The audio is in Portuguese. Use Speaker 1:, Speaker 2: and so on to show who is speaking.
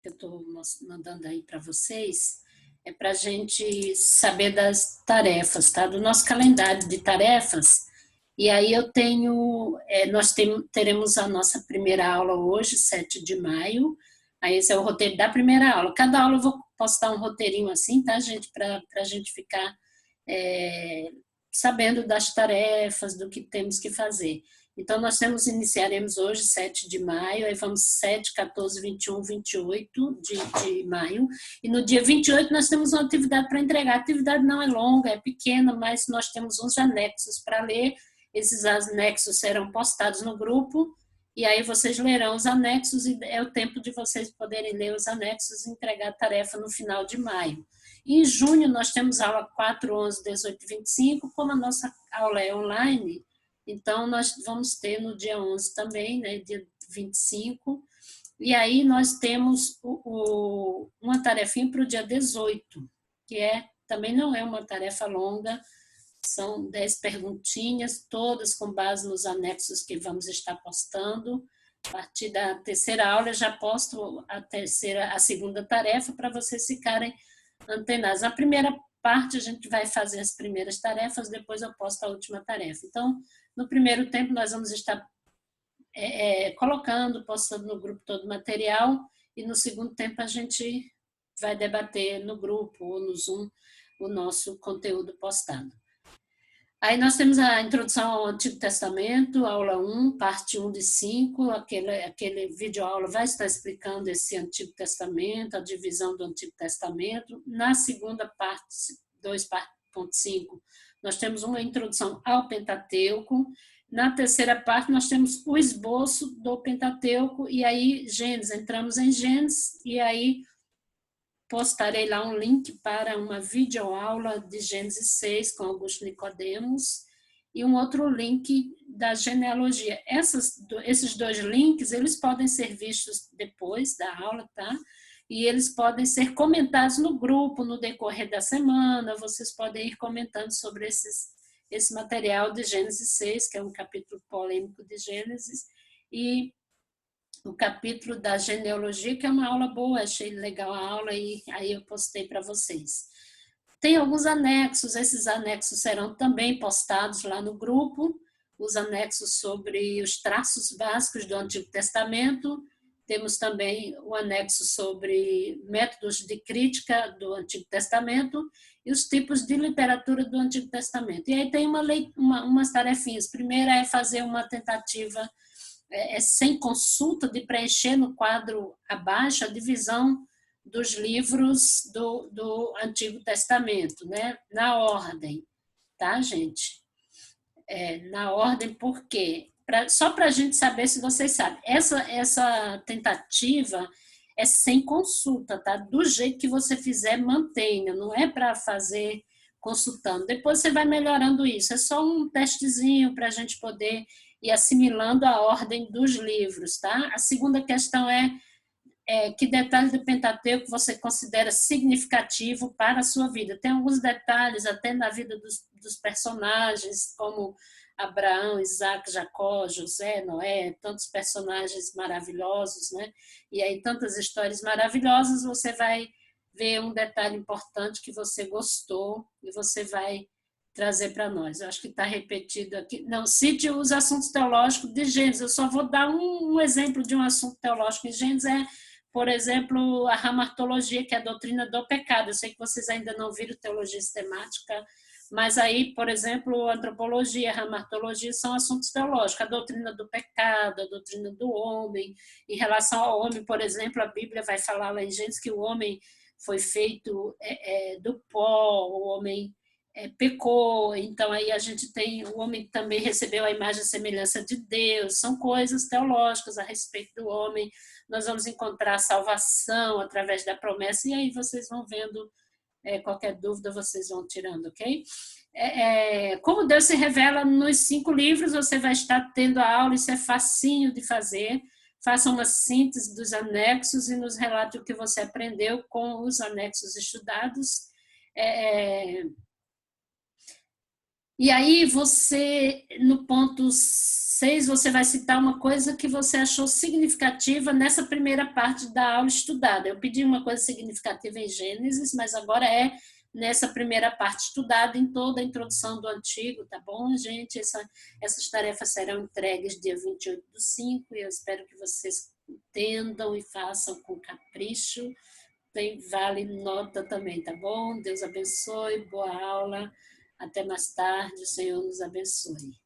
Speaker 1: que eu estou mandando aí para vocês, é para a gente saber das tarefas, tá? Do nosso calendário de tarefas. E aí eu tenho, teremos a nossa primeira aula hoje, 7 de maio. Aí esse é o roteiro da primeira aula. Cada aula eu vou postar um roteirinho assim, tá, gente? Para a gente ficar sabendo das tarefas, do que temos que fazer. Então, iniciaremos hoje, 7 de maio, aí vamos 7, 14, 21, 28 de maio, e no dia 28 nós temos uma atividade para entregar. A atividade não é longa, é pequena, mas nós temos uns anexos para ler, esses anexos serão postados no grupo, e aí vocês lerão os anexos, e é o tempo de vocês poderem ler os anexos e entregar a tarefa no final de maio. Em junho, nós temos aula 4, 11, 18 e 25, como a nossa aula é online, então nós vamos ter no dia 11 também, né, dia 25, e aí nós temos uma tarefinha para o dia 18, que também não é uma tarefa longa, são 10 perguntinhas, todas com base nos anexos que vamos estar postando. A partir da terceira aula eu já posto a segunda tarefa para vocês ficarem antenados. Na primeira parte a gente vai fazer as primeiras tarefas, depois eu posto a última tarefa. Então, no primeiro tempo nós vamos estar postando no grupo todo o material, e no segundo tempo a gente vai debater no grupo ou no Zoom o nosso conteúdo postado. Aí nós temos a introdução ao Antigo Testamento, aula 1, parte 1 de 5, aquele videoaula vai estar explicando esse Antigo Testamento, a divisão do Antigo Testamento. Na segunda parte, 2.5, nós temos uma introdução ao Pentateuco. Na terceira parte, nós temos o esboço do Pentateuco, e aí Gênesis, entramos em Gênesis, e aí postarei lá um link para uma videoaula de Gênesis 6 com Augusto Nicodemos e um outro link da genealogia. Esses dois links, eles podem ser vistos depois da aula, tá? E eles podem ser comentados no grupo no decorrer da semana, vocês podem ir comentando sobre esse material de Gênesis 6, que é um capítulo polêmico de Gênesis, e o capítulo da genealogia, que é uma aula boa, achei legal a aula, e aí eu postei para vocês. Tem alguns anexos, esses anexos serão também postados lá no grupo, os anexos sobre os traços básicos do Antigo Testamento, temos também o anexo sobre métodos de crítica do Antigo Testamento e os tipos de literatura do Antigo Testamento. E aí tem umas tarefinhas. Primeira é fazer uma tentativa sem consulta, de preencher no quadro abaixo a divisão dos livros do Antigo Testamento, né? Na ordem, tá, gente? Na ordem, por quê? Só para a gente saber se vocês sabem. Essa tentativa é sem consulta, tá? Do jeito que você fizer, mantenha, não é para fazer consultando. Depois você vai melhorando isso, é só um testezinho para a gente poder ir assimilando a ordem dos livros, tá? A segunda questão é que detalhe do Pentateuco você considera significativo para a sua vida. Tem alguns detalhes até na vida dos personagens, como Abraão, Isaac, Jacó, José, Noé, tantos personagens maravilhosos, né? E aí tantas histórias maravilhosas, você vai ver um detalhe importante que você gostou e você vai trazer para nós. Eu acho que está repetido aqui. Não, cite os assuntos teológicos de Gênesis. Eu só vou dar um exemplo de um assunto teológico em Gênesis, por exemplo, a ramartologia, que é a doutrina do pecado. Eu sei que vocês ainda não viram teologia sistemática, mas aí, por exemplo, antropologia, ramartologia são assuntos teológicos. A doutrina do pecado, a doutrina do homem. Em relação ao homem, por exemplo, a Bíblia vai falar lá em Gênesis que o homem foi feito do pó, o homem pecou, então aí a gente tem, o homem também recebeu a imagem e semelhança de Deus, são coisas teológicas a respeito do homem. Nós vamos encontrar a salvação através da promessa, e aí vocês vão vendo, qualquer dúvida vocês vão tirando, ok? Como Deus se revela nos 5 livros, você vai estar tendo a aula, isso é facinho de fazer. Faça uma síntese dos anexos e nos relate o que você aprendeu com os anexos estudados. E aí você, no ponto 6, você vai citar uma coisa que você achou significativa nessa primeira parte da aula estudada. Eu pedi uma coisa significativa em Gênesis, mas agora é nessa primeira parte estudada em toda a introdução do Antigo, tá bom, gente? Essas tarefas serão entregues dia 28/5 e eu espero que vocês entendam e façam com capricho. Vale nota também, tá bom? Deus abençoe, boa aula. Até mais tarde, o Senhor nos abençoe.